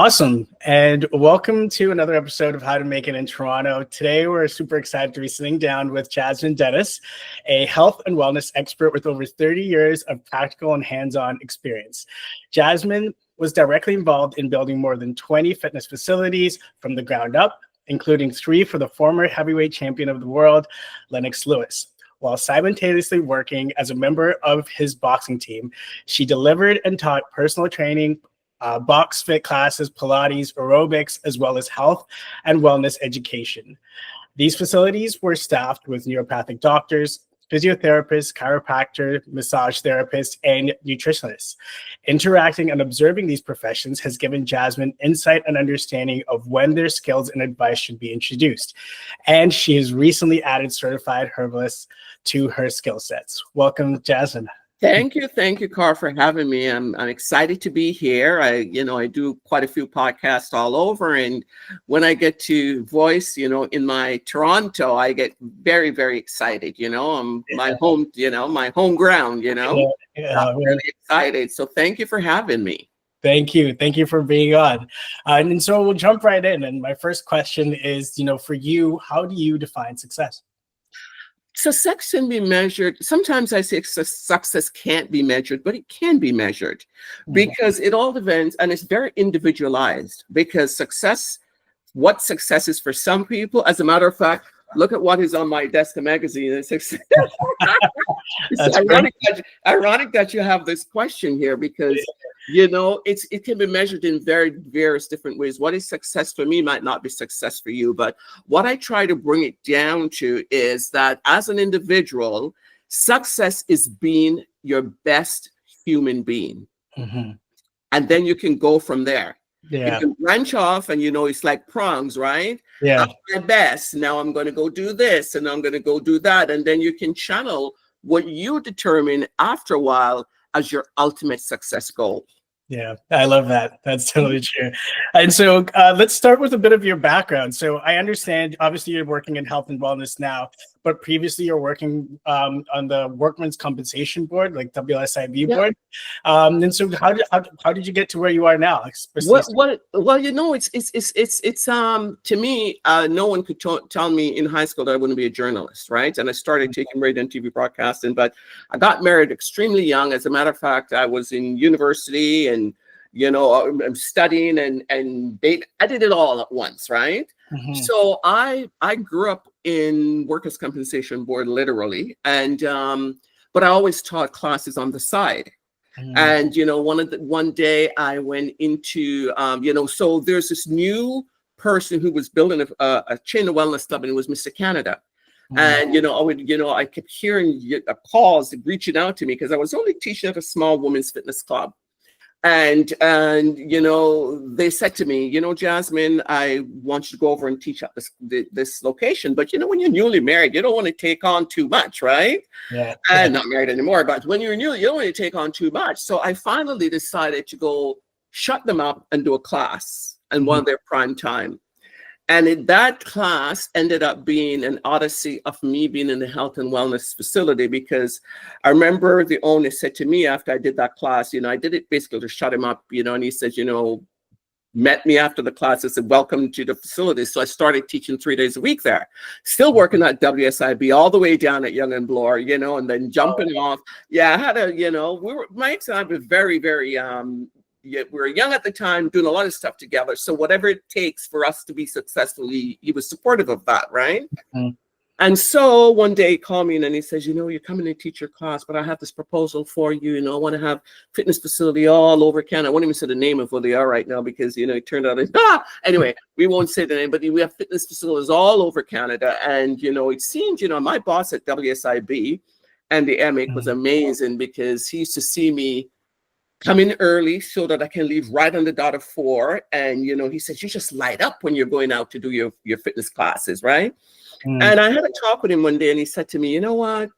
Awesome. And welcome to another episode of How to Make It in Toronto. Today, we're super excited to be sitting down with Jasmin Dennis, a health and wellness expert with over 30 years of practical and hands-on experience. Jasmin was directly involved in building more than 20 fitness facilities from the ground up, including 3 for the former heavyweight champion of the world, Lennox Lewis. While simultaneously working as a member of his boxing team, she delivered and taught personal training, box fit classes, Pilates, aerobics, as well as health and wellness education. These facilities were staffed with neuropathic doctors, physiotherapists, chiropractor, massage therapists, and nutritionists. Interacting and observing these professions has given Jasmin insight and understanding of when their skills and advice should be introduced. And she has recently added certified herbalists to her skill sets. Welcome, Jasmin. Thank you, Carl, for having me. I'm excited to be here. I do quite a few podcasts all over, and when I get to voice, in my Toronto, I get very, very excited. My home ground. I'm really excited. So thank you for having me. Thank you for being on. And so we'll jump right in. And my first question is, for you, how do you define success? Success can be measured. Sometimes I say success can't be measured, but it can be measured because it all depends, and it's very individualized because what success is for some people, as a matter of fact, look at what is on my desk, a magazine. It's ironic that you have this question here because, it can be measured in various different ways. What is success for me might not be success for you. But what I try to bring it down to is that as an individual, success is being your best human being. Mm-hmm. And then you can go from there. Yeah. You can branch off and, it's like prongs, right? Yeah. I'm my best. Now I'm going to go do this and I'm going to go do that. And then you can channel what you determine after a while as your ultimate success goal. Yeah, I love that. That's totally true. And so let's start with a bit of your background. So I understand, obviously, you're working in health and wellness now, but previously you're working on the Workmen's Compensation Board, like WSIB board. And so how did you get to where you are now? It's to me, no one could tell me in high school that I wouldn't be a journalist, right? And I started taking radio and TV broadcasting, but I got married extremely young. As a matter of fact, I was in university and I'm studying and I did it all at once, right? Mm-hmm. So I grew up in Workers' Compensation Board, literally, and but I always taught classes on the side. Mm-hmm. And one day I went into so there's this new person who was building a chain of wellness club, and it was Mr. Canada. Mm-hmm. And I kept hearing calls reaching out to me because I was only teaching at a small women's fitness club. And they said to me, Jasmin, I want you to go over and teach at this location. But, when you're newly married, you don't want to take on too much, right? Yeah. And not married anymore. But when you're new, you don't want to take on too much. So I finally decided to go shut them up and do a class and one of their prime time. And that class ended up being an odyssey of me being in the health and wellness facility, because I remember the owner said to me after I did that class, I did it basically to shut him up, and he said, met me after the class and said, welcome to the facility. So I started teaching 3 days a week there, still working at WSIB all the way down at Yonge and Bloor, and then jumping off. Yeah, I had my ex-wife was very, very, we were young at the time, doing a lot of stuff together. So whatever it takes for us to be successful, he was supportive of that, right? Mm-hmm. And so one day he called me and he says, you're coming to teach your class, but I have this proposal for you. I want to have fitness facility all over Canada. I won't even say the name of where they are right now because, it turned out, anyway, we won't say the name, but we have fitness facilities all over Canada. And, it seemed, my boss at WSIB and the EMIC was amazing because he used to see me come in early so that I can leave right on the dot of 4. And, he says, you just light up when you're going out to do your fitness classes, right? Mm. And I had a talk with him one day and he said to me, I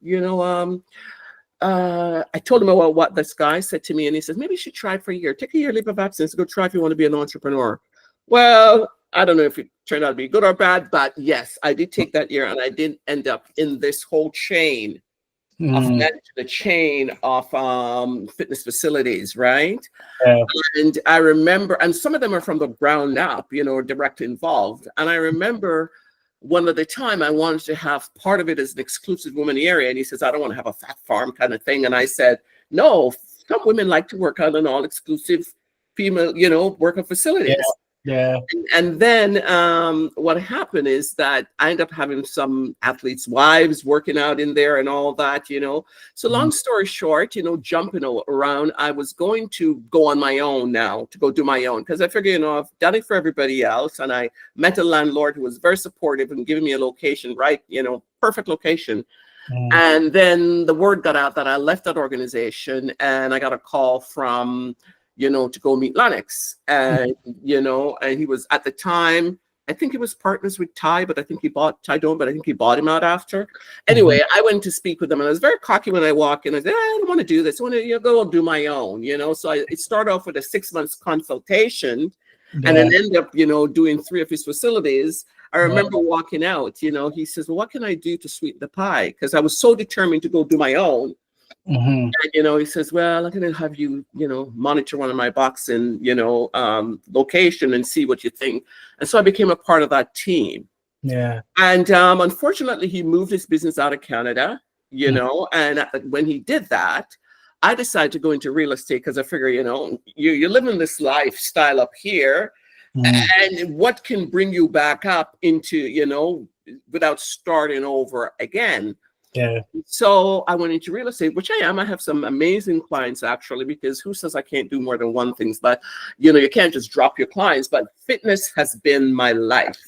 told him about what this guy said to me. And he says, maybe you should try for a year. Take a year leave of absence. Go try if you want to be an entrepreneur. Well, I don't know if it turned out to be good or bad, but yes, I did take that year and I did end up in this whole chain of managing the chain of fitness facilities, right? Yeah. And I remember, and some of them are from the ground up, directly involved. And I remember one at the time I wanted to have part of it as an exclusive women area. And he says, I don't want to have a fat farm kind of thing. And I said, no, some women like to work on an all exclusive female, workout facilities. Yeah. And then what happened is that I ended up having some athletes' wives working out in there and all that, So long story short, jumping around, I was going to go on my own now, to go do my own, because I figured, I've done it for everybody else. And I met a landlord who was very supportive and giving me a location, right, perfect location. And then the word got out that I left that organization, and I got a call from to go meet Lennox. And, and he was at the time, I think he was partners with Ty, but I think he bought Ty Doan, but I think he bought him out after. Anyway, I went to speak with him, and I was very cocky when I walked in. I said, I don't want to do this. I want to go do my own, So it started off with a 6 months consultation, and then ended up, doing 3 of his facilities. I remember walking out, he says, well, what can I do to sweeten the pie? Because I was so determined to go do my own. And, he says, well, I'm going to have you, monitor one of my boxing, location and see what you think. And so I became a part of that team. Yeah. And unfortunately, he moved his business out of Canada, and when he did that, I decided to go into real estate because I figure, you're living this lifestyle up here. And what can bring you back up into, without starting over again? Yeah. So I went into real estate, which I am. I have some amazing clients, actually, because who says I can't do more than one thing? But, you can't just drop your clients. But fitness has been my life.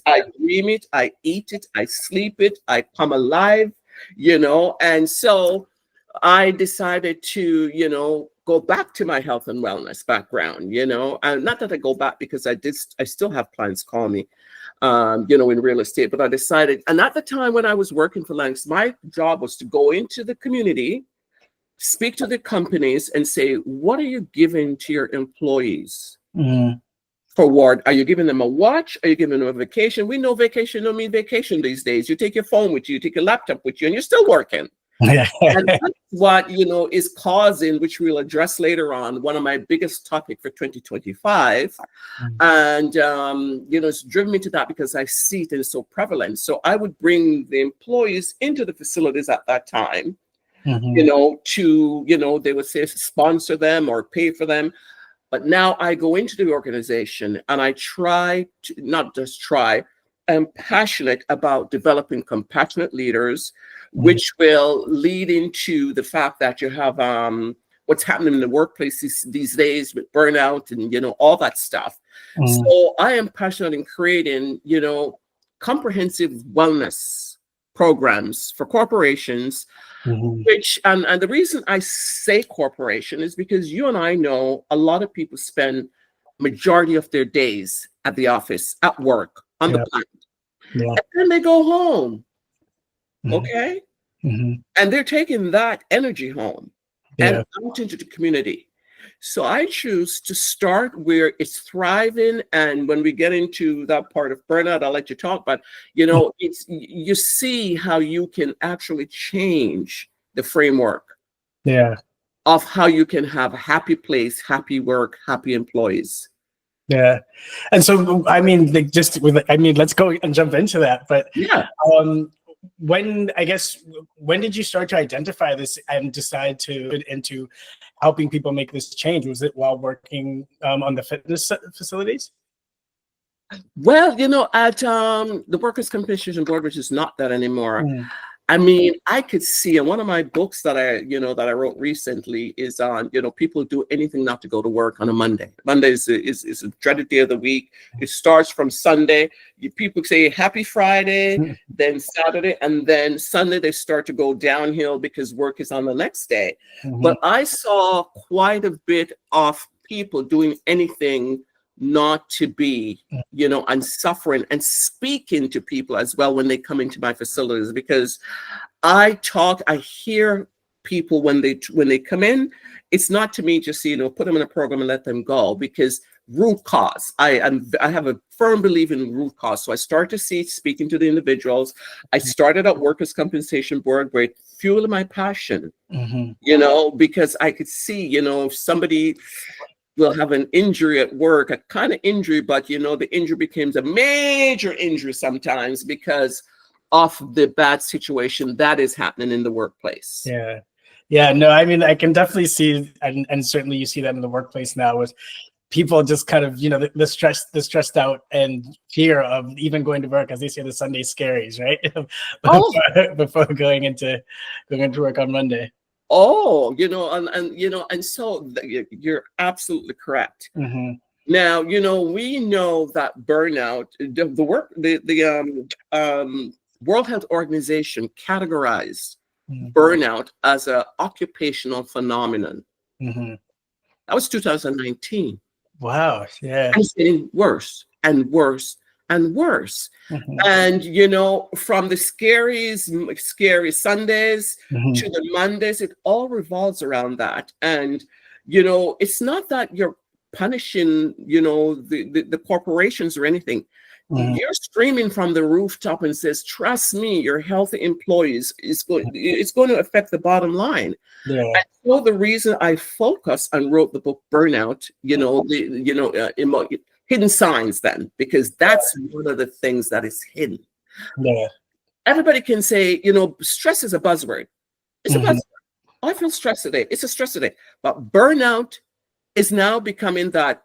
I dream it, I eat it, I sleep it, I come alive, And so I decided to, go back to my health and wellness background, and not that I go back because I still have clients call me, in real estate, but I decided, and at the time when I was working for Lennox, my job was to go into the community, speak to the companies and say, what are you giving to your employees? For what? Are you giving them a watch? Are you giving them a vacation? We know vacation don't mean vacation these days. You take your phone with you take your laptop with you, and you're still working. And that's what is causing, which we'll address later on, one of my biggest topic for 2025. And it's driven me to that because I see it is so prevalent. So I would bring the employees into the facilities at that time, to they would say sponsor them or pay for them. But now I go into the organization and I try to not just try. I'm passionate about developing compassionate leaders, which will lead into the fact that you have what's happening in the workplace these days with burnout and, all that stuff. So I am passionate in creating, comprehensive wellness programs for corporations, which, and the reason I say corporation is because you and I know a lot of people spend majority of their days at the office, at work, on the plant. And then they go home. Okay. And they're taking that energy home and out into the community. So I choose to start where it's thriving. And when we get into that part of burnout, I'll let you talk, but it's, you see how you can actually change the framework of how you can have a happy place, happy work, happy employees. Yeah. And so, I mean, let's go and jump into that. But when did you start to identify this and decide to get into helping people make this change? Was it while working on the fitness facilities? Well, at the Workers' Compensation Board, which is not that anymore, I mean, I could see, and one of my books that I wrote recently is on, people do anything not to go to work on a Monday. Monday is a dreaded day of the week. It starts from Sunday. People say happy Friday, then Saturday, and then Sunday they start to go downhill because work is on the next day. But I saw quite a bit of people doing anything not to be, and suffering, and speaking to people as well when they come into my facilities, because I hear people when they come in. It's not to me just, put them in a program and let them go, because root cause. I have a firm belief in root cause. So I started speaking to the individuals. I started at Workers' Compensation Board, where it fueled my passion, because I could see, if somebody will have an injury at work, a kind of injury, but the injury becomes a major injury sometimes because of the bad situation that is happening in the workplace. Yeah, no, I mean, I can definitely see, and certainly you see that in the workplace now, with people just kind of, the stressed out and fear of even going to work, as they say, the Sunday scaries, right? Before going into work on Monday. Oh, and so you're absolutely correct. Now, we know that burnout, the World Health Organization categorized burnout as an occupational phenomenon. That was 2019. Wow. Yeah. And it's getting worse and worse and worse. And, from the scary Sundays to the Mondays, it all revolves around that. And, it's not that you're punishing, the corporations or anything. You're screaming from the rooftop and says, trust me, your healthy employees it's going to affect the bottom line. And so the reason I focused and wrote the book Burnout, hidden signs, then, because that's one of the things that is hidden. Everybody can say, stress is a buzzword. It's a buzzword. I feel stressed today. It's a stress today. But burnout is now becoming that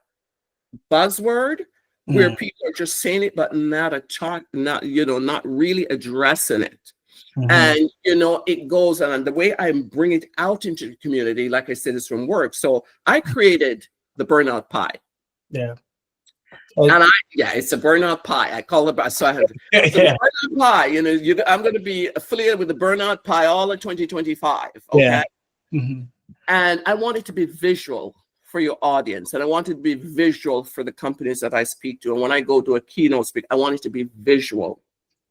buzzword where people are just saying it, but not really addressing it. And, it goes on. The way I bring it out into the community, like I said, is from work. So I created the Burnout Pie. And it's a Burnout Pie. I call it, so I have the Burnout Pie. I'm going to be affiliated with the Burnout Pie all of 2025. Okay. And I want it to be visual for your audience, and I want it to be visual for the companies that I speak to. And when I go to a keynote speak, I want it to be visual.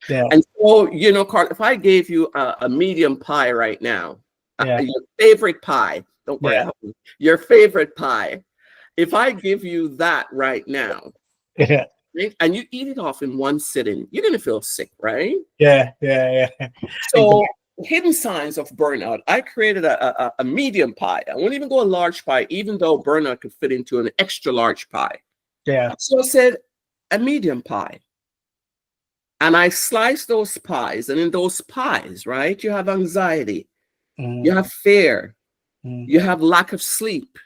And so, Carl, if I gave you a medium pie right now, your favorite pie, don't worry, your favorite pie, if I give you that right now, and you eat it off in one sitting, you're going to feel sick, right? So hidden signs of burnout. I created a medium pie. I won't even go a large pie, even though burnout could fit into an extra large pie. So I said a medium pie. And I sliced those pies. And in those pies, right, you have anxiety, you have fear, you have lack of sleep,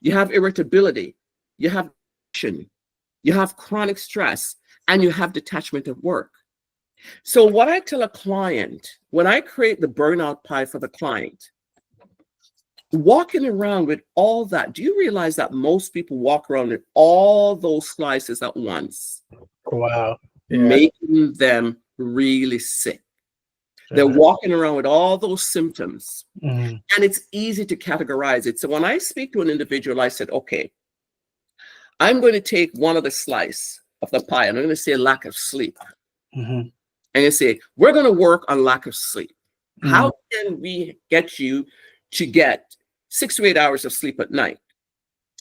you have irritability, you have depression, you have chronic stress, and you have detachment at work. So what I tell a client, when I create the burnout pie for the client, walking around with all that, do you realize that most people walk around with all those slices at once? Wow. Making them really sick. They're walking around with all those symptoms. And it's easy to categorize it. So when I speak to an individual, I said, okay, I'm going to take one of the slice of the pie, and I'm going to say lack of sleep. And I say, we're going to work on lack of sleep. How can we get you to get 6 to 8 hours of sleep at night?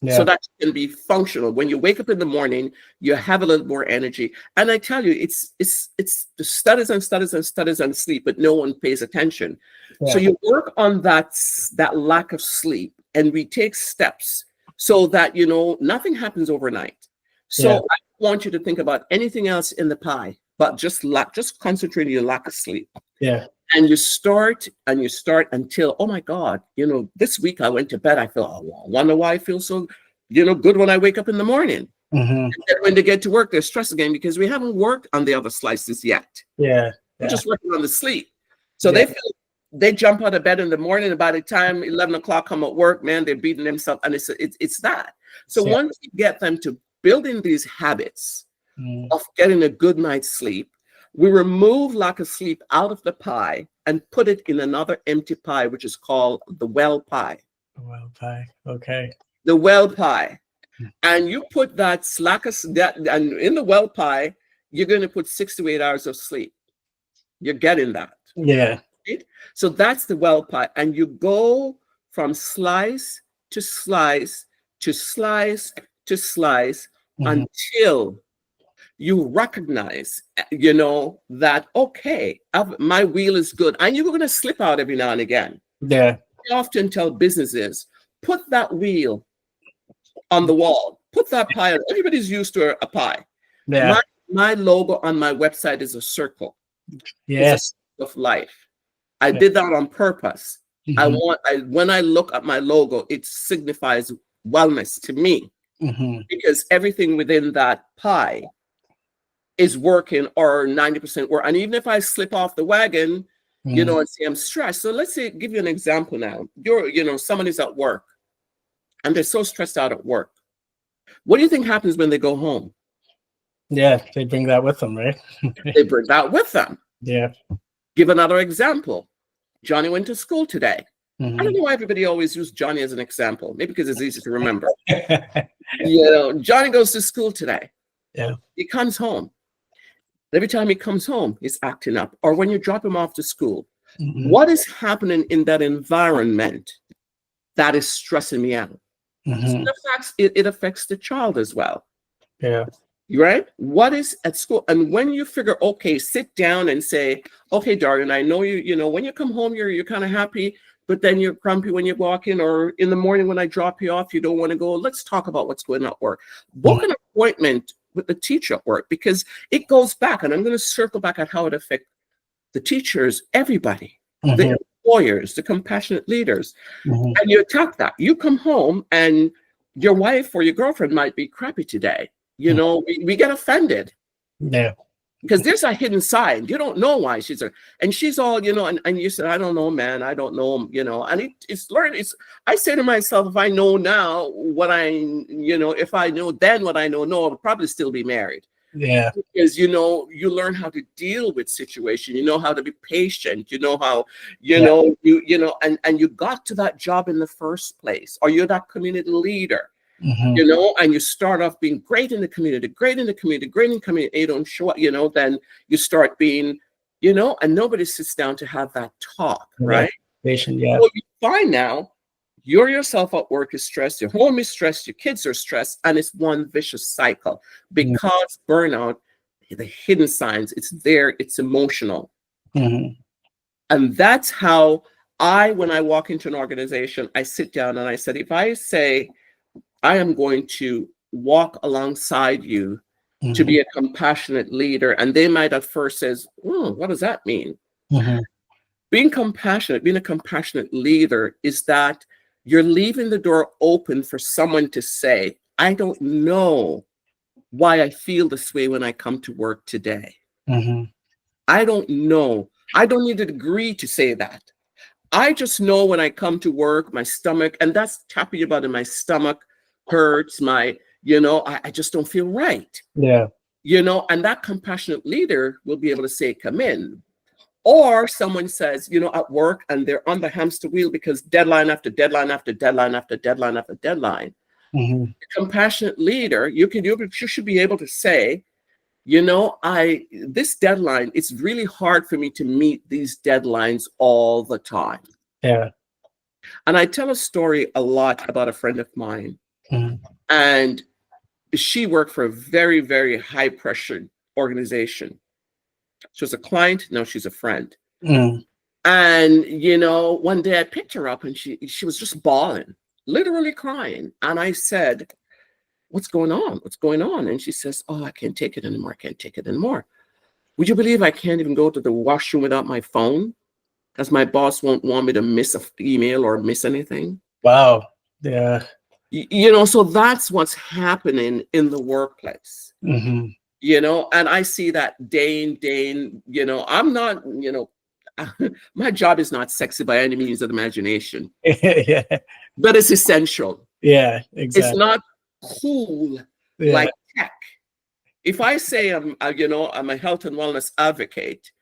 So that you can be functional. When you wake up in the morning, you have a little more energy. And I tell you, it's the studies and studies and studies on sleep, but no one pays attention. So you work on that lack of sleep, and we take steps so that, nothing happens overnight. So I want you to think about anything else in the pie, but just concentrate on your lack of sleep. And you start until, oh my God, this week I went to bed, I feel, I wonder why I feel so, good when I wake up in the morning. And then when they get to work, they're stressed again because we haven't worked on the other slices yet. We're just working on the sleep. So they jump out of bed in the morning, and by the time 11 o'clock come at work, man, they're beating themselves. And it's that. So once you get them to building these habits of getting a good night's sleep, we remove lack of sleep out of the pie and put it in another empty pie, which is called the well pie. The well pie. Okay. The well pie. And you put that and in the well pie, you're going to put 6 to 8 hours of sleep. You're getting that. Right? So that's the well pie. And you go from slice to slice to slice to slice Mm-hmm. until you recognize, that, okay, my wheel is good. And you're going to slip out every now and again. Yeah. I often tell businesses, put that wheel on the wall, put that pie. Everybody's used to a pie. Yeah. My logo on my website is a circle. Yes. It's a circle of life. I did that on purpose. Mm-hmm. When I look at my logo, it signifies wellness to me, because everything within that pie is working, or 90% work. And even if I slip off the wagon, and say I'm stressed. So let's say, give you an example now. Someone is at work and they're so stressed out at work. What do you think happens when they go home? Yeah, they bring that with them, right? They bring that with them. Yeah. Give another example. Johnny went to school today. Mm-hmm. I don't know why everybody always uses Johnny as an example. Maybe because it's easy to remember. Johnny goes to school today. Yeah. He comes home. Every time he comes home, he's acting up. Or when you drop him off to school, what is happening in that environment that is stressing me out? So it affects the child as well. Yeah. Right? What is at school? And when you figure, okay, sit down and say, okay, darling, I know when you come home, you're kind of happy, but then you're grumpy when you walk in, or in the morning when I drop you off, you don't want to go. Let's talk about what's going on at work. Book an appointment with the teacher at work, because it goes back, and I'm going to circle back at how it affects the teachers, everybody, the employers, the compassionate leaders. And you attack that. You come home and your wife or your girlfriend might be crappy today. We get offended. Yeah. Because there's a hidden side. You don't know why she's and she's all, and you said, I don't know, man. I don't know, and it's learned. I say to myself, if I know now what if I know then what I know, I'll probably still be married. Yeah. Because, you learn how to deal with situation. You know how to be patient. You know how, and you got to that job in the first place, or you're that community leader. And you start off being great in the community, and you don't show up, then you start being, and nobody sits down to have that talk, right? Patient, yeah. So you find now you're yourself at work is stressed, your home is stressed, your kids are stressed, and it's one vicious cycle, because burnout, the hidden signs, it's there, it's emotional. And that's how when I walk into an organization, I sit down and I said, if I say, I am going to walk alongside you to be a compassionate leader. And they might at first says, what does that mean? Being compassionate, being a compassionate leader is that you're leaving the door open for someone to say, I don't know why I feel this way when I come to work today. I don't know. I don't need a degree to say that. I just know when I come to work, my stomach, and that's tapping about in my stomach, hurts, I just don't feel right. Yeah. And that compassionate leader will be able to say, come in. Or someone says, at work, and they're on the hamster wheel because deadline after deadline after deadline after deadline after deadline. Compassionate leader, you should be able to say, this deadline, it's really hard for me to meet these deadlines all the time. Yeah. And I tell a story a lot about a friend of mine. And she worked for a very, very high pressure organization. She was a client, now she's a friend. And, one day I picked her up and she was just bawling, literally crying. And I said, what's going on? What's going on? And she says, I can't take it anymore. I can't take it anymore. Would you believe I can't even go to the washroom without my phone? Because my boss won't want me to miss an email or miss anything. Wow. Yeah. So that's what's happening in the workplace. And I see that day in, I'm not, my job is not sexy by any means of the imagination. Yeah. But it's essential. Yeah, exactly. It's not cool like tech. If I say I'm a health and wellness advocate,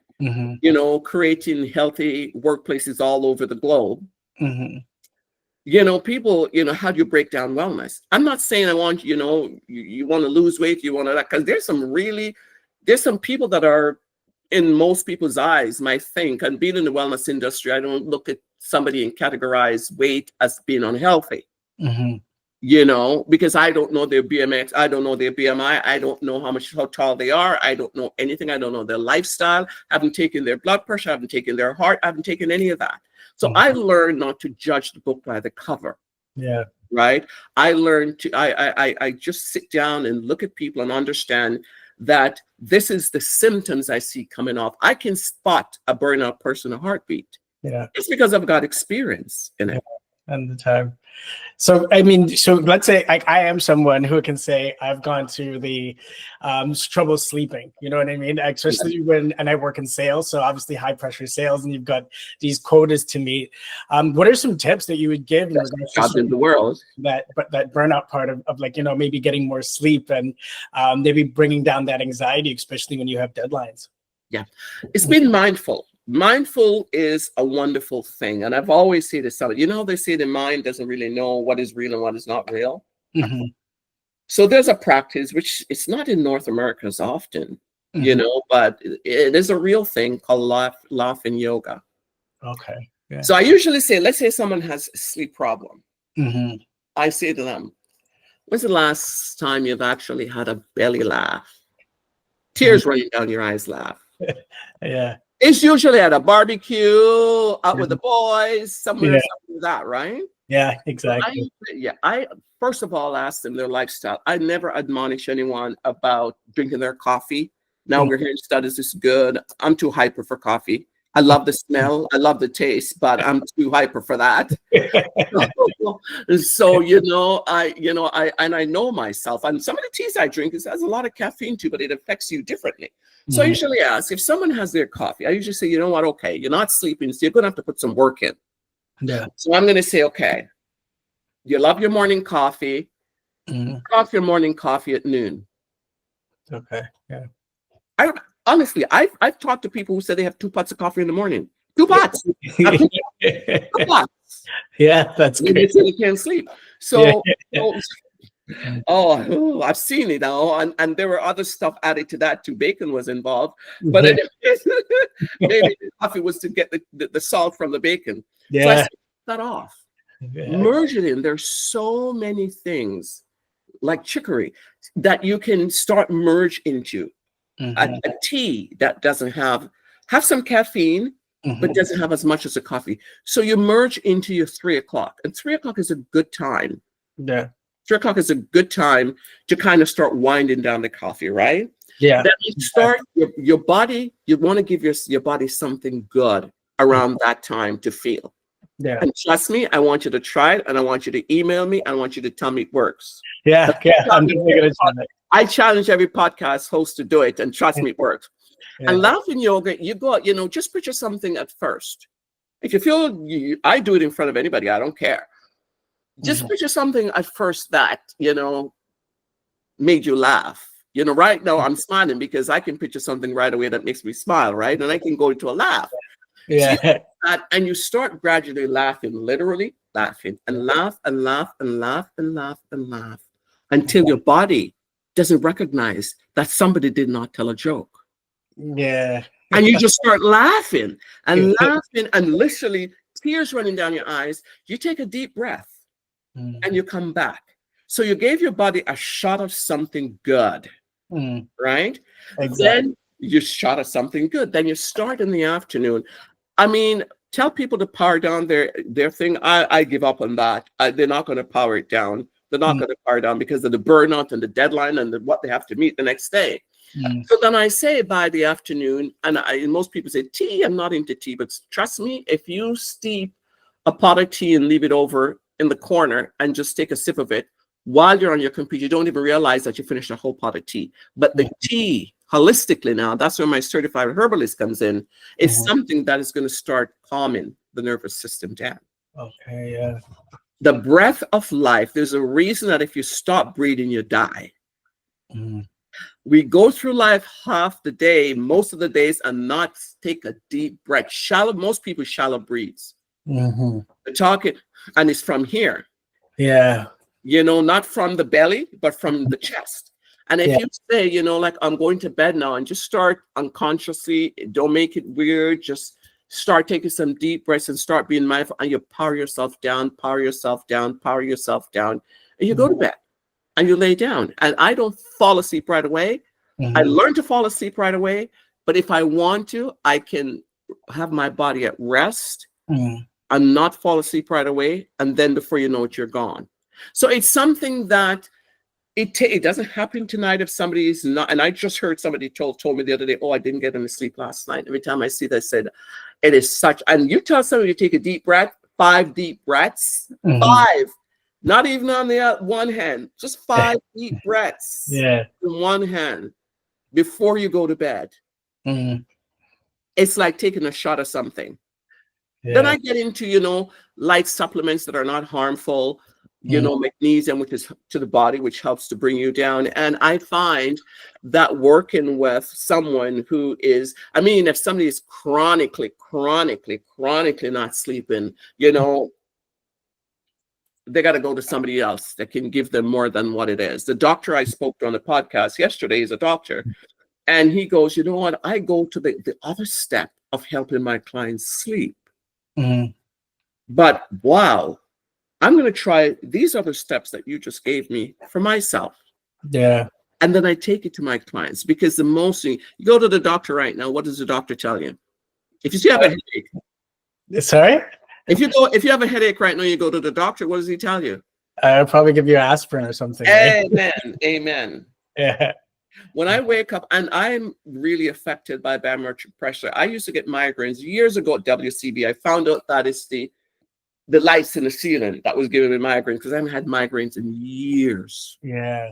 creating healthy workplaces all over the globe, people, how do you break down wellness? I'm not saying I want, you want to lose weight, you want to, because there's some people that are, in most people's eyes, might think, and being in the wellness industry, I don't look at somebody and categorize weight as being unhealthy. because I don't know their BMX, I don't know their BMI, I don't know how tall they are, I don't know anything, I don't know their lifestyle, I haven't taken their blood pressure, I haven't taken their heart, I haven't taken any of that. So I learned not to judge the book by the cover. Yeah. Right. I learned to, I just sit down and look at people and understand that this is the symptoms I see coming off. I can spot a burnout person, a heartbeat. Yeah. It's because I've got experience in it. And the time. So, I mean, so let's say I am someone who can say I've gone through the trouble sleeping, you know what I mean? Especially and I work in sales, so obviously high pressure sales, and you've got these quotas to meet. What are some tips that you would give in the world that burnout part of like, maybe getting more sleep and maybe bringing down that anxiety, especially when you have deadlines? Yeah, it's being mindful. Mindful is a wonderful thing. And I've always said to somebody, they say the mind doesn't really know what is real and what is not real. Mm-hmm. So there's a practice, which it's not in North America as often, but it is a real thing called laughing yoga. Okay. Yeah. So I usually say, let's say someone has a sleep problem. Mm-hmm. I say to them, when's the last time you've actually had a belly laugh? Tears running down your eyes laugh. Yeah. It's usually at a barbecue, out with the boys, somewhere, something like that, right? Yeah, exactly. I first of all ask them their lifestyle. I never admonish anyone about drinking their coffee. Now we're hearing studies is good. I'm too hyper for coffee. I love the smell, I love the taste, but I'm too hyper for that. So I know myself, and some of the teas I drink has a lot of caffeine too, but it affects you differently. So I usually ask if someone has their coffee. I usually say, you know what? Okay, you're not sleeping, so you're gonna have to put some work in. Yeah. So I'm gonna say, okay, you love your morning coffee. Off your morning coffee at noon. Okay. Yeah. Honestly, I've talked to people who said they have 2 pots of coffee in the morning. 2 pots. 2 pots. Yeah, that's good. They say they can't sleep. So, I've seen it now, and there were other stuff added to that too. Bacon was involved, but maybe the coffee was to get the salt from the bacon. Yeah. So I said, that off. Yeah. Merge it in. There's so many things like chicory that you can start merge into. A tea that doesn't have some caffeine, but doesn't have as much as a coffee. So you merge into your 3 o'clock, and 3 o'clock is a good time. Yeah. 3 o'clock is a good time to kind of start winding down the coffee, right? Yeah. Then you start your body. You want to give your body something good around that time to feel. Yeah. And trust me, I want you to try it, and I want you to email me, and I want you to tell me it works. Yeah. I'm definitely gonna try that. I challenge every podcast host to do it, and trust me, it works. Yeah. And laughing yoga, you go, just picture something at first. If you feel, I do it in front of anybody, I don't care. Just picture something at first that, made you laugh. Right now I'm smiling because I can picture something right away that makes me smile, right? And I can go into a laugh. Yeah. So and you start gradually laughing, literally laughing, and laugh and laugh and laugh and laugh and laugh until your body doesn't recognize that somebody did not tell a joke. Yeah. And you just start laughing and laughing, and literally tears running down your eyes. You take a deep breath and you come back. So you gave your body a shot of something good, right? Exactly. Then you shot at something good. Then you start in the afternoon. I mean, tell people to power down their thing. I give up on that. They're not going to power it down. They're not going to power down because of the burnout and the deadline and what they have to meet the next day. So then I say by the afternoon, and most people say tea. I'm not into tea, but trust me, if you steep a pot of tea and leave it over in the corner and just take a sip of it while you're on your computer, you don't even realize that you finished a whole pot of tea. But the tea, holistically now, that's where my certified herbalist comes in, is something that is going to start calming the nervous system down. Okay, yeah. The breath of life, there's a reason that if you stop breathing, you die. We go through life half the day, most of the days, and not take a deep breath. Most people shallow breathes. They're talking, and it's from here. Yeah. Not from the belly, but from the chest. And if you say, like, I'm going to bed now, and just start unconsciously, don't make it weird, just start taking some deep breaths and start being mindful, and you power yourself down, power yourself down, power yourself down. and you go to bed and you lay down. And I don't fall asleep right away. I learned to fall asleep right away. But if I want to, I can have my body at rest and not fall asleep right away. And then before you know it, you're gone. So it's something that it doesn't happen tonight if somebody is not. And I just heard somebody told me the other day, oh, I didn't get any sleep last night. Every time I see that, I said, it is such. And you tell somebody to take a deep breath, 5 deep breaths, 5, not even on the one hand, just 5 deep breaths in one hand before you go to bed. It's like taking a shot of something. Then I get into, light supplements that are not harmful, magnesium, which is to the body, which helps to bring you down. And I find that working with someone who is, if somebody is chronically not sleeping, they got to go to somebody else that can give them more than what it is. The doctor I spoke to on the podcast yesterday is a doctor. And he goes, you know what? I go to the other step of helping my clients sleep. But wow, I'm going to try these other steps that you just gave me for myself. Yeah. And then I take it to my clients, because the most you go to the doctor right now, what does the doctor tell you? If you have a headache. Sorry? If you have a headache right now, you go to the doctor, what does he tell you? I'll probably give you aspirin or something. Amen. Right? Amen. Yeah. When I wake up, and I'm really affected by barometric pressure. I used to get migraines years ago at WCB. I found out that it's the lights in the ceiling that was giving me migraines, because I haven't had migraines in years. Yeah.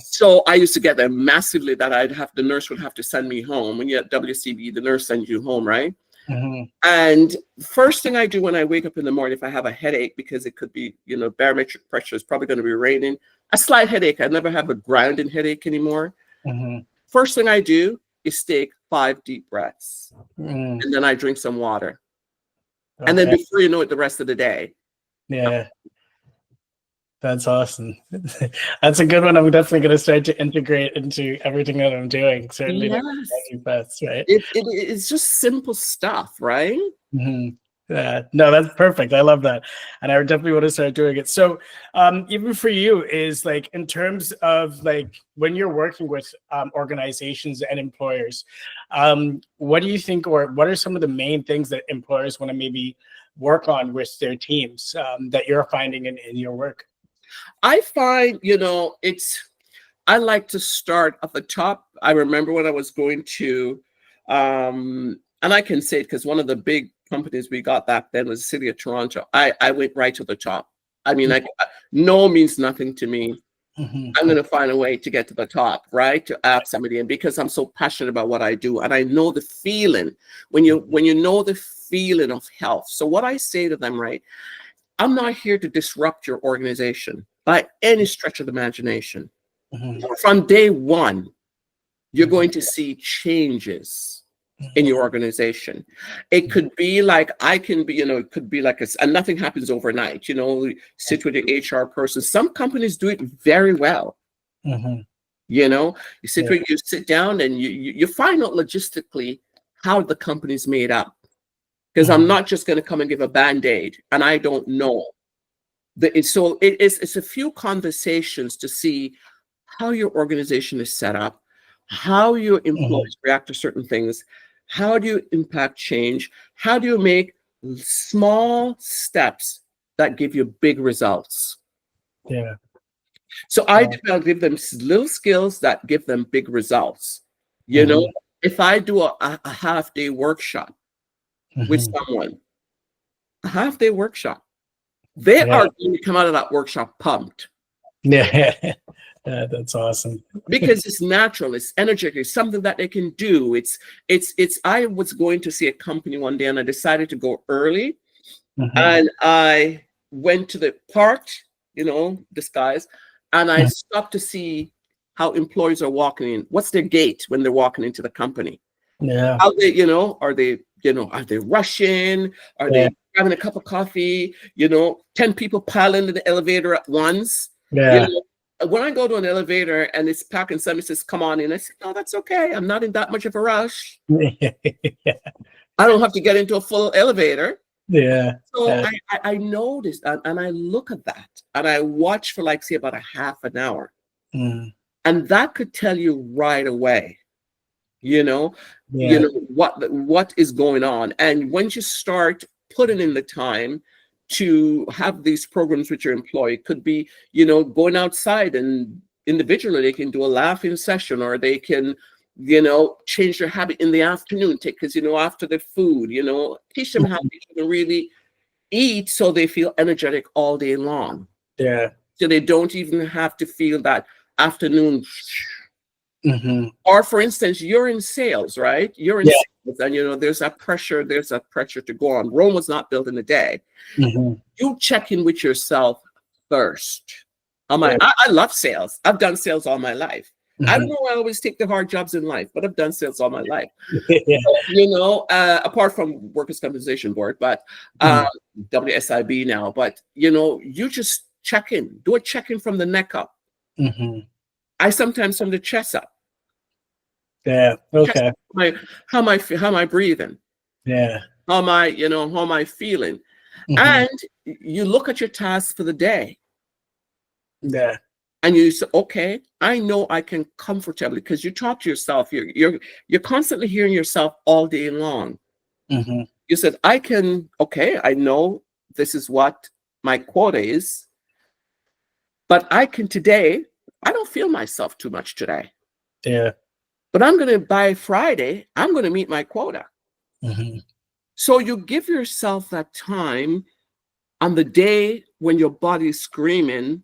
So I used to get them massively, that the nurse would have to send me home. When you're at WCB, the nurse sends you home, right? And first thing I do when I wake up in the morning, if I have a headache, because it could be, barometric pressure is probably going to be raining, a slight headache. I never have a grounding headache anymore. First thing I do is take 5 deep breaths, and then I drink some water. Okay. And then before you know it, the rest of the day. Yeah. That's awesome. That's a good one. I'm definitely going to start to integrate into everything that I'm doing. Certainly, best, right? It's just simple stuff, right? Yeah, no, that's perfect. I love that, and I definitely want to start doing it. So, even for you, is like in terms of like when you're working with organizations and employers, what do you think, or what are some of the main things that employers want to maybe work on with their teams that you're finding in your work? I find, I like to start at the top. I remember when I was going to, and I can say it because one of the big companies we got back then was the City of Toronto. I went right to the top. No means nothing to me. I'm going to find a way to get to the top, right? To ask somebody, and because I'm so passionate about what I do, and I know the feeling when you know the feeling of health. So what I say to them, right? I'm not here to disrupt your organization by any stretch of the imagination. From day one, you're going to see changes in your organization. It could be like, it could be like, and nothing happens overnight, sit with your HR person. Some companies do it very well. You sit down and you find out logistically how the company's made up. Because I'm not just going to come and give a Band-Aid, and I don't know. So it's a few conversations to see how your organization is set up, how your employees react to certain things, how do you impact change, how do you make small steps that give you big results. Yeah. So I give them little skills that give them big results. If I do a half-day workshop, with someone, a half-day workshop, they are going to come out of that workshop pumped. Yeah, that's awesome. Because it's natural, it's energetic, it's something that they can do. I was going to see a company one day, and I decided to go early, and I went to the park, this guys, and I stopped to see how employees are walking in. What's their gait when they're walking into the company? Yeah. How they, are they rushing? Are they having a cup of coffee? 10 people pile into the elevator at once. Yeah. When I go to an elevator and it's packed and somebody says, come on in, I say, no, that's okay. I'm not in that much of a rush. I don't have to get into a full elevator. Yeah. So Yeah. I noticed and I look at that and I watch for like, say, about a half an hour. Mm. And that could tell you right away, you know, Yeah. what is going on. And once you start putting in the time to have these programs with your employee, it could be, going outside and individually they can do a laughing session, or they can, change their habit in the afternoon, because, after the food, teach them how to really eat so they feel energetic all day long. Yeah. So they don't even have to feel that afternoon. Mm-hmm. Or for instance, you're in sales, right? You're in sales, and there's that pressure to go on. Rome was not built in a day. Mm-hmm. You check in with yourself first. I love sales. I've done sales all my life. Mm-hmm. I don't know why I always take the hard jobs in life, but I've done sales all my life. Yeah. Apart from Workers' Compensation Board, but WSIB now. But you just check in. Do a check-in from the neck up. Mm-hmm. I sometimes from the chest up. Yeah. Okay. How am I breathing? Yeah. How am I feeling? Mm-hmm. And you look at your tasks for the day. Yeah. And you say, okay, I know I can comfortably, because you talk to yourself. You're constantly hearing yourself all day long. Mm-hmm. You said, I know this is what my quota is, but I don't feel myself too much today. Yeah. But by Friday, I'm going to meet my quota. Mm-hmm. So you give yourself that time on the day when your body is screaming.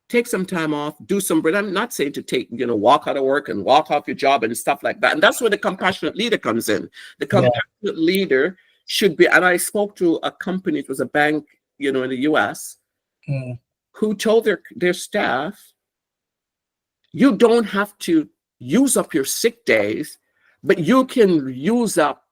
Take some time off, do some, but I'm not saying to walk out of work and walk off your job and stuff like that. And that's where the compassionate leader comes in. The compassionate leader should be, and I spoke to a company, it was a bank, in the US, who told their staff, you don't have to use up your sick days, but you can use up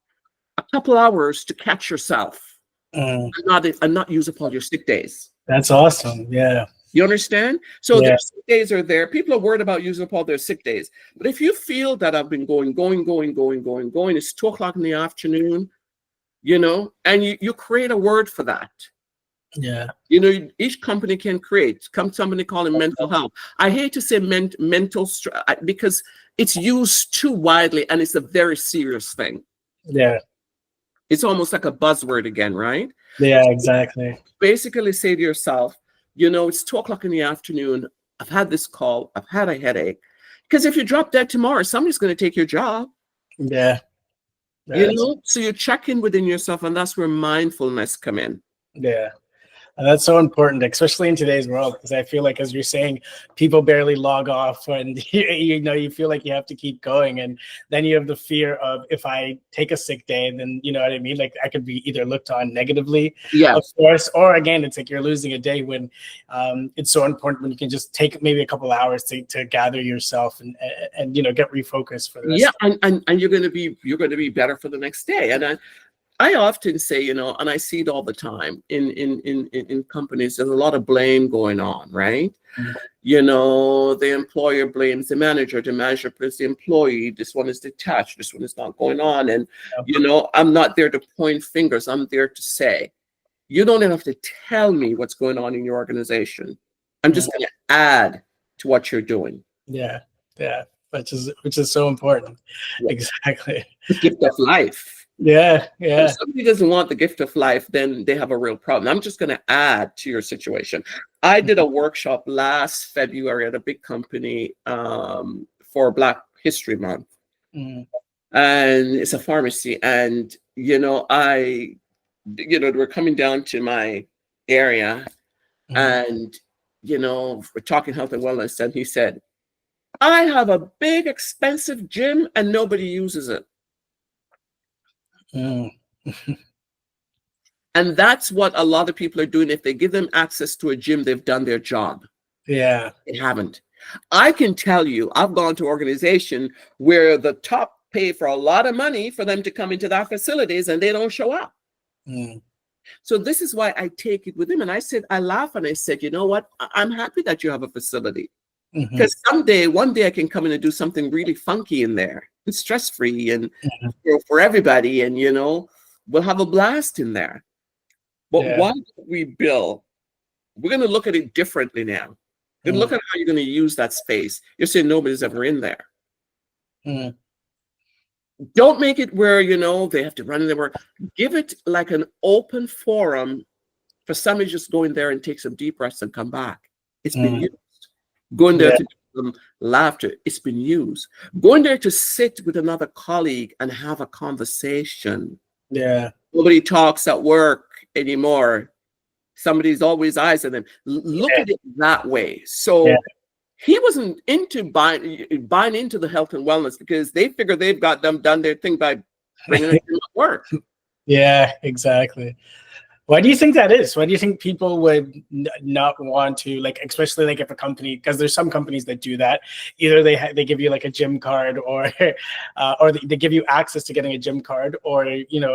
a couple hours to catch yourself and not use up all your sick days. That's awesome. Yeah. You understand? So their sick days are there. People are worried about using up all their sick days. But if you feel that I've been going, it's 2:00 in the afternoon, and you create a word for that. Yeah. Each company can create. Somebody call it mental health. I hate to say mental because it's used too widely and it's a very serious thing. Yeah. It's almost like a buzzword again, right? Yeah, exactly. Basically say to yourself, it's 2:00 in the afternoon. I've had this call. I've had a headache. Because if you drop dead tomorrow, somebody's going to take your job. Yeah. So you check in within yourself, and that's where mindfulness come in. Yeah. And that's so important, especially in today's world, because I feel like, as you're saying, people barely log off, and you feel like you have to keep going, and then you have the fear of, if I take a sick day, then you know what I mean. Like, I could be either looked on negatively, of course, or again, it's like you're losing a day. When it's so important when you can just take maybe a couple hours to gather yourself and get refocused for the rest. Yeah, and you're going to be better for the next day. And I often say, and I see it all the time in companies, there's a lot of blame going on, right? Mm-hmm. The employer blames the manager blames the employee. This one is detached. This one is not going on. And, I'm not there to point fingers. I'm there to say, you don't have to tell me what's going on in your organization. I'm just going to add to what you're doing. Yeah. Yeah. Which is so important. Yeah. Exactly. The gift of life. Yeah. If somebody doesn't want the gift of life, then they have a real problem. I'm just going to add to your situation. I did a workshop last February at a big company for Black History Month. And it's a pharmacy. And, they were coming down to my area and, we're talking health and wellness. And he said, I have a big, expensive gym and nobody uses it. And that's what a lot of people are doing. If they give them access to a gym, they've done their job. Yeah. They haven't. I can tell you, I've gone to organizations where the top pay for a lot of money for them to come into their facilities and they don't show up. So this is why I take it with them. And I laugh and I said, you know what? I'm happy that you have a facility. Because one day I can come in and do something really funky in there. It's stress-free and for everybody. And, We'll have a blast in there. But Yeah. why don't we build? We're going to look at it differently now. Then look at how you're going to use that space. You're saying nobody's ever in there. Mm. Don't make it where, they have to run in there. Give it like an open forum for somebody just go in there and take some deep breaths and come back. It's been used. Go in there to do some laughter. It's been used. Go in there to sit with another colleague and have a conversation. Yeah. Nobody talks at work anymore. Somebody's always eyes on them. Look at it that way. So he wasn't into buying into the health and wellness because they figure they've got them done their thing by bringing it to work. Yeah, exactly. Why do you think that is? Why do you think people would not want to, like, especially like if a company, because there's some companies that do that. Either they give you like a gym card, or they give you access to getting a gym card, or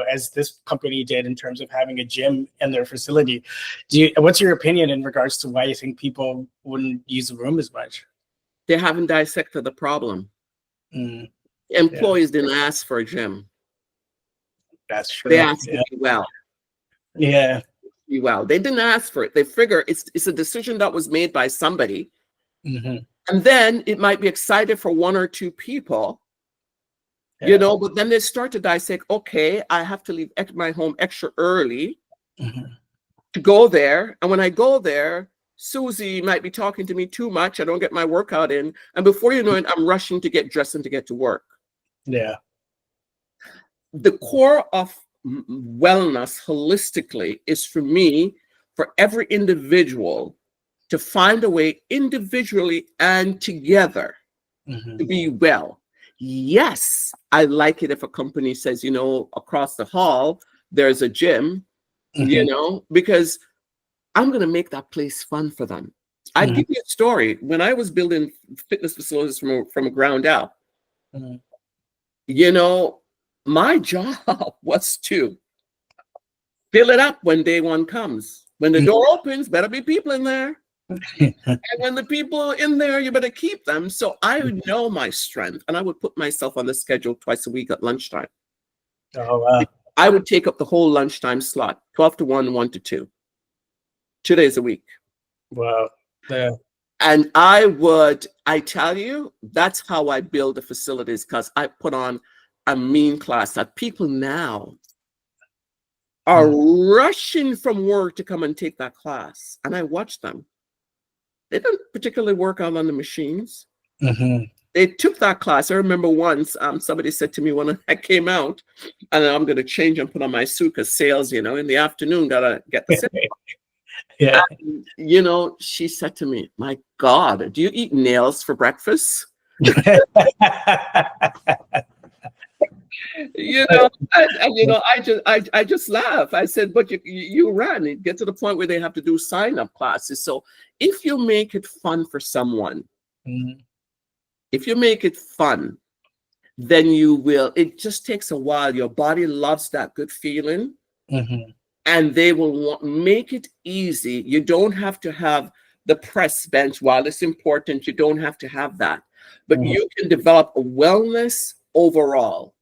as this company did in terms of having a gym in their facility. What's your opinion in regards to why you think people wouldn't use the room as much? They haven't dissected the problem. Employees didn't ask for a gym. That's true. They asked to be well. Yeah. Well, they didn't ask for it. They figure it's a decision that was made by somebody. And then it might be excited for one or two people, but then they start to dissect, okay, I have to leave my home extra early to go there. And when I go there, Susie might be talking to me too much. I don't get my workout in. And before you know it, I'm rushing to get dressed and to get to work. Yeah. The core of wellness holistically is for every individual to find a way individually and together to be well. Yes, I like it if a company says, across the hall, there's a gym, because I'm going to make that place fun for them. I'd give you a story. When I was building fitness facilities from a ground up, my job was to fill it up when day one comes. When the door opens, better be people in there. And when the people in there, you better keep them. So I would know my strength, and I would put myself on the schedule twice a week at lunchtime. Oh, wow. I would take up the whole lunchtime slot, 12 to 1, 1 to 2, 2 days a week. Wow. Yeah. And I tell you, that's how I build the facilities, because I put on a mean class that people now are rushing from work to come and take that class. And I watch them. They don't particularly work out on the machines. They took that class. I remember once somebody said to me when I came out, and I'm going to change and put on my suit because sales, in the afternoon, got to get the sale. Yeah. And, she said to me, my God, do you eat nails for breakfast? I just laugh. I said, but you ran it. Get to the point where they have to do sign-up classes. So if you make it fun for someone, if you make it fun, then you will. It just takes a while. Your body loves that good feeling, and they will make it easy. You don't have to have the press bench. While it's important, you don't have to have that, but you can develop a wellness overall.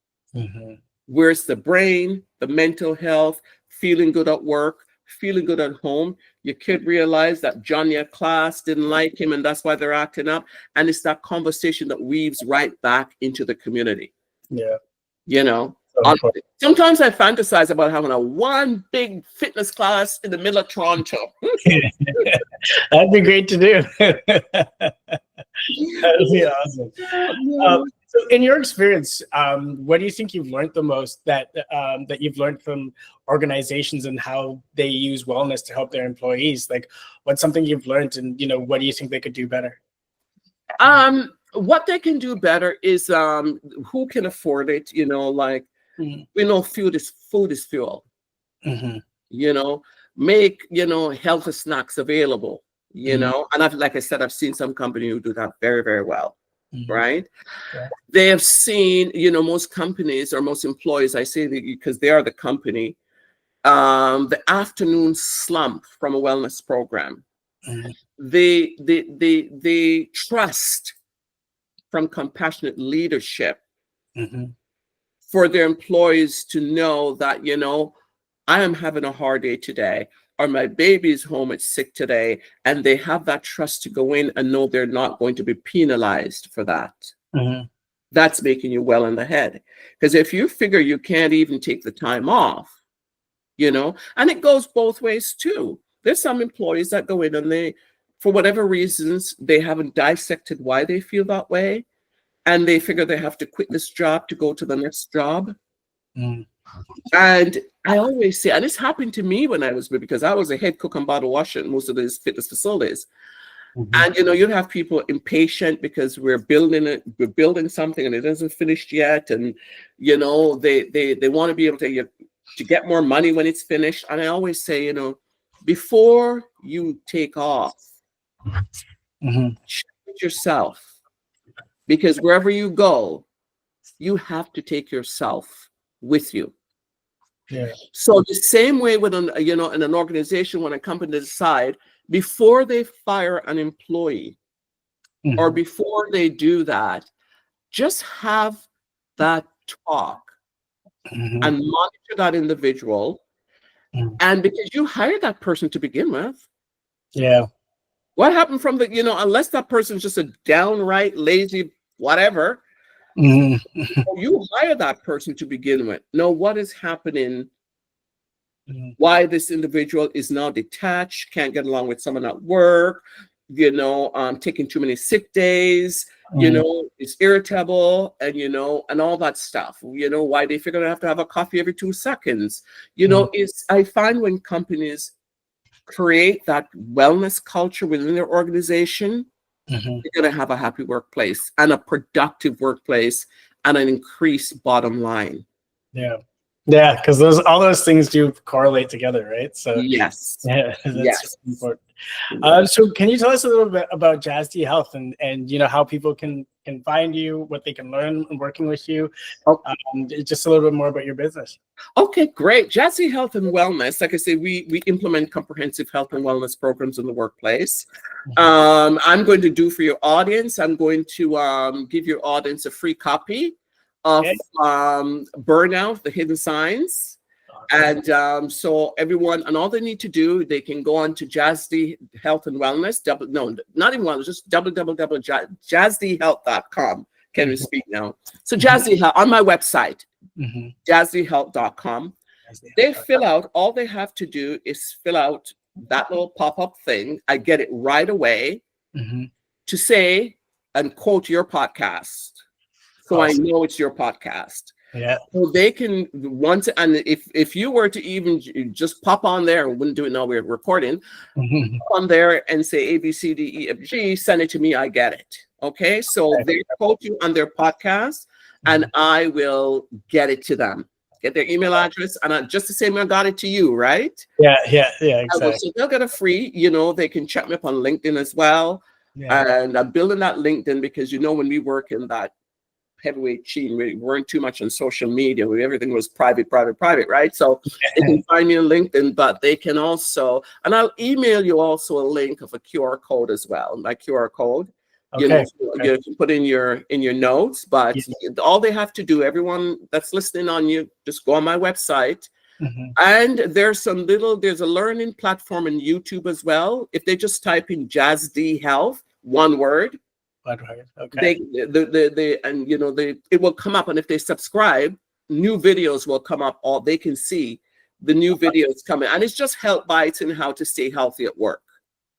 Where's the brain, the mental health, feeling good at work, feeling good at home. Your kid realized that Johnny at class didn't like him, and that's why they're acting up. And it's that conversation that weaves right back into the community. Yeah. Sometimes I fantasize about having one big fitness class in the middle of Toronto. That'd be great to do. That'd be awesome. So in your experience, what do you think you've learned the most that you've learned from organizations and how they use wellness to help their employees? Like, what's something you've learned, and what do you think they could do better? What they can do better is who can afford it. We know food is fuel. Make healthy snacks available. And like I said, I've seen some company who do that very, very well. Right? Yeah. They have seen, most companies or most employees, I say that because they are the company, the afternoon slump from a wellness program. They trust from compassionate leadership for their employees to know that, I am having a hard day today, or my baby's home, it's sick today, and they have that trust to go in and know they're not going to be penalized for that. Mm-hmm. That's making you well in the head. Because if you figure you can't even take the time off, and it goes both ways too. There's some employees that go in and they, for whatever reasons, they haven't dissected why they feel that way. And they figure they have to quit this job to go to the next job. Mm. And I always say, and it's happened to me when I was, because I was a head cook and bottle washer at most of these fitness facilities. Mm-hmm. And you'd have people impatient because we're building something and it isn't finished yet. And they want to be able to get more money when it's finished. And I always say, before you take off, mm-hmm. check with yourself. Because wherever you go, you have to take yourself with you. Yeah. So the same way with in an organization, when a company decide before they fire an employee, mm-hmm. or before they do that, just have that talk mm-hmm. and monitor that individual. Mm-hmm. And because you hired that person to begin with. Yeah. What happened from the, unless that person's just a downright lazy whatever, mm-hmm. you hire that person to begin with. Know what is happening, mm-hmm. why this individual is now detached, can't get along with someone at work, taking too many sick days, mm-hmm. is irritable, and and all that stuff. Why they figure they have to have a coffee every 2 seconds. mm-hmm. I find when companies create that wellness culture within their organization, mm-hmm. you're going to have a happy workplace and a productive workplace and an increased bottom line. Yeah. Yeah, because all those things do correlate together, right? So yes, yeah, that's yes. important. So can you tell us a little bit about JASD Health and how people can find you, what they can learn working with you? Just a little bit more about your business. Okay, great. JASD Health and Wellness, like I say, we implement comprehensive health and wellness programs in the workplace. Mm-hmm. I'm going to do for your audience, I'm going to give your audience a free copy of Burnout, The Hidden Signs. And so everyone, and all they need to do, they can go on to JASD Health and Wellness, not even wellness, just www.jasdhealth.com. Can we speak now? So JASD Health, on my website, mm-hmm. jasdhealth.com, they fill out, all they have to do is fill out that little pop-up thing. I get it right away mm-hmm. to say and quote your podcast. So awesome. I know it's your podcast. Yeah. So they can and if you were to even just pop on there, we wouldn't do it now, we're recording, mm-hmm. on there and say A, B, C, D, E, F, G, send it to me, I get it. Okay. So they quote you on their podcast and I will get it to them. Get their email address and just the same way I got it to you, right? Yeah, exactly. So they'll get a free, they can check me up on LinkedIn as well. Yeah. And I'm building that LinkedIn because when we work in that heavyweight team, we weren't too much on social media. Everything was private, right? So they can find me on LinkedIn, but they can also, and I'll email you also a link of a QR code as well. My QR code, you can put in your notes, but all they have to do, everyone that's listening on you, just go on my website. Mm-hmm. And there's a learning platform in YouTube as well. If they just type in JASD Health, one word, okay. It will come up, and if they subscribe, new videos will come up. All they can see the new videos coming, and it's just help bites in how to stay healthy at work.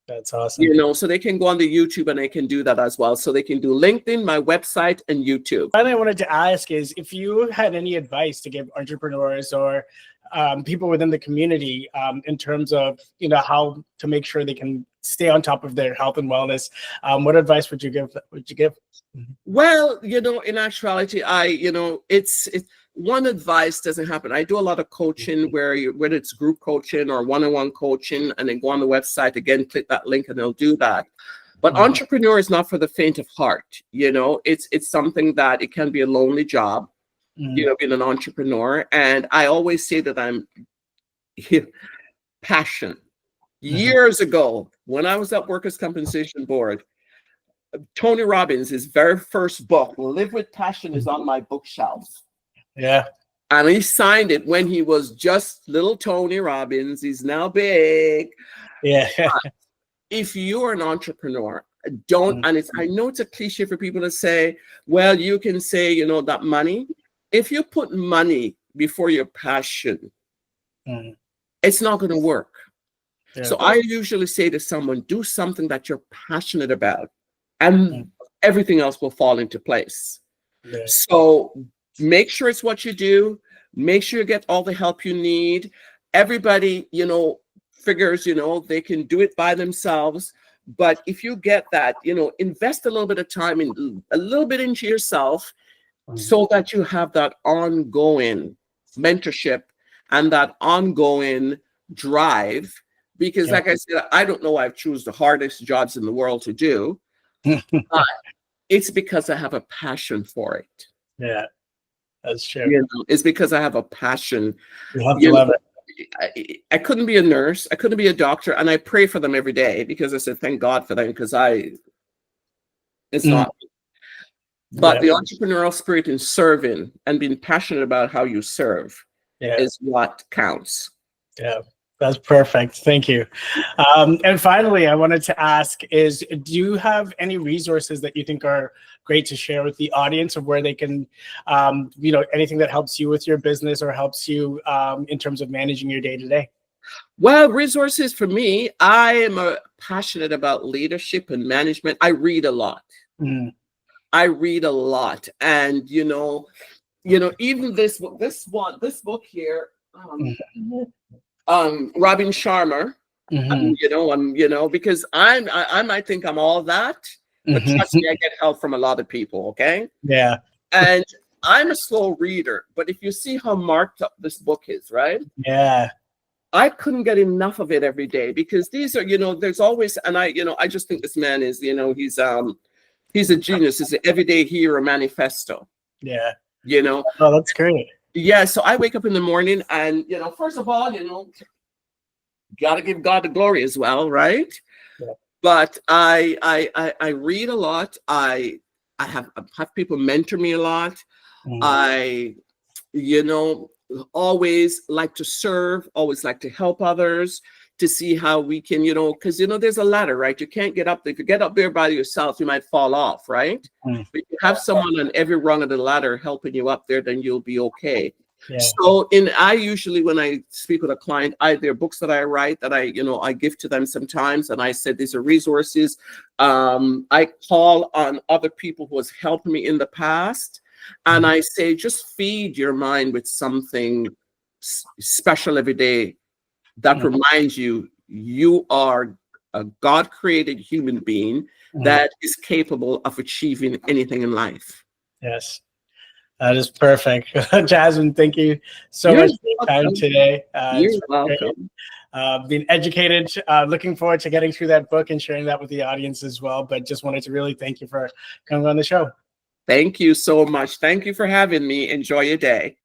That's awesome. So they can go on the YouTube and they can do that as well. So they can do LinkedIn, my website, and YouTube. What I wanted to ask is if you had any advice to give entrepreneurs or people within the community in terms of how to make sure they can stay on top of their health and wellness, what advice would you give? Well, in actuality, it's one advice doesn't happen. I do a lot of coaching whether it's group coaching or one-on-one coaching, and then go on the website again, click that link, and they'll do that. But entrepreneur is not for the faint of heart. It's something that it can be a lonely job. Being an entrepreneur. And I always say that I'm passion. Years ago, when I was at Workers' Compensation Board, Tony Robbins, his very first book, Live with Passion, is on my bookshelf. Yeah. And he signed it when he was just little Tony Robbins. He's now big. Yeah. If you're an entrepreneur, don't, and I know it's a cliche for people to say, well, you can say, you know, that money. If you put money before your passion, it's not going to work. Yeah. So I usually say to someone, do something that you're passionate about, and everything else will fall into place. Yeah. So make sure it's what you do. Make sure you get all the help you need. Everybody, you know, figures, you know, they can do it by themselves. But if you get that, you know, invest a little bit of time in a little bit into yourself so that you have that ongoing mentorship and that ongoing drive. Because like I said, I don't know, I've chosen the hardest jobs in the world to do. But it's because I have a passion for it. Yeah, that's true. You know, it's because I have a passion. You have to love it. I couldn't be a nurse. I couldn't be a doctor. And I pray for them every day because I said, thank God for them, because it's not. But the entrepreneurial spirit in serving and being passionate about how you serve is what counts. Yeah, that's perfect. Thank you. And finally, I wanted to ask is, do you have any resources that you think are great to share with the audience of where they can, you know, anything that helps you with your business or helps you in terms of managing your day-to-day? Well, resources for me, I am passionate about leadership and management. I read a lot. I read a lot. And, you know, even this book here, Robin Sharma, you know, because I might think I'm all that, but trust me, I get help from a lot of people. Okay. Yeah. And I'm a slow reader, but if you see how marked up this book is, right? Yeah. I couldn't get enough of it every day because these are, you know, there's always, and I just think this man is, you know, he's a genius. He's an everyday hero manifesto. Yeah. You know. Oh, that's great. Yeah. So I wake up in the morning and, you know, first of all, you know, got to give God the glory as well, right? Yeah. But I read a lot. I have people mentor me a lot. I, you know, always like to serve, always like to help others, to see how we can, you know, because, you know, there's a ladder, right? You can't get up there. If you get up there by yourself, you might fall off, right? But if you have someone on every rung of the ladder helping you up there, then you'll be okay. Yeah. So I usually, when I speak with a client, there are books that I write that I give to them sometimes. And I said, these are resources. I call on other people who has helped me in the past. And I say, just feed your mind with something special every day that reminds you, you are a God-created human being that is capable of achieving anything in life. Yes. That is perfect. Jasmin, thank you so much for your time today. You're welcome. Being educated, looking forward to getting through that book and sharing that with the audience as well. But just wanted to really thank you for coming on the show. Thank you so much. Thank you for having me. Enjoy your day.